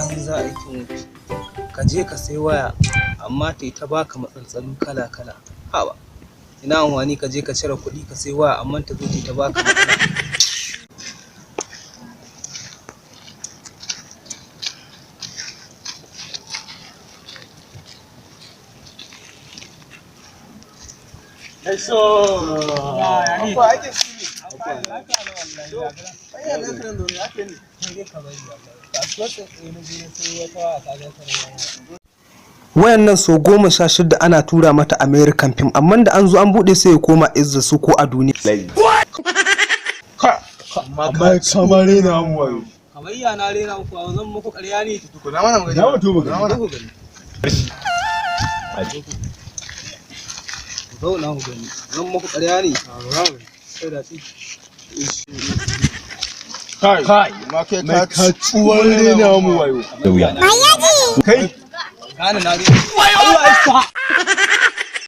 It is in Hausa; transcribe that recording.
banza aikin wuce. Ka je ka sai waya amma ta yi ta baka matsaltsalu kala-kala. Haba, ina amfani ka je ka cire kuɗi ka sai waya amma ta zo ta baka matsala. Wayan nan so 16 ana tura mata American film amma da an zo an bude sai ya koma izza su ko a duniya. Amma samare na mu wayo. Kamar yana rena muku a zan muku ƙarya ne. Tukuna mana magana. Na mutu magana. Zauna ku gani. Zan muku ƙarya ne. Sai da shi. Kai, ma kai ka tsuwar rena mu wayo. Yaji! Kai! Gane na Allah ya sa.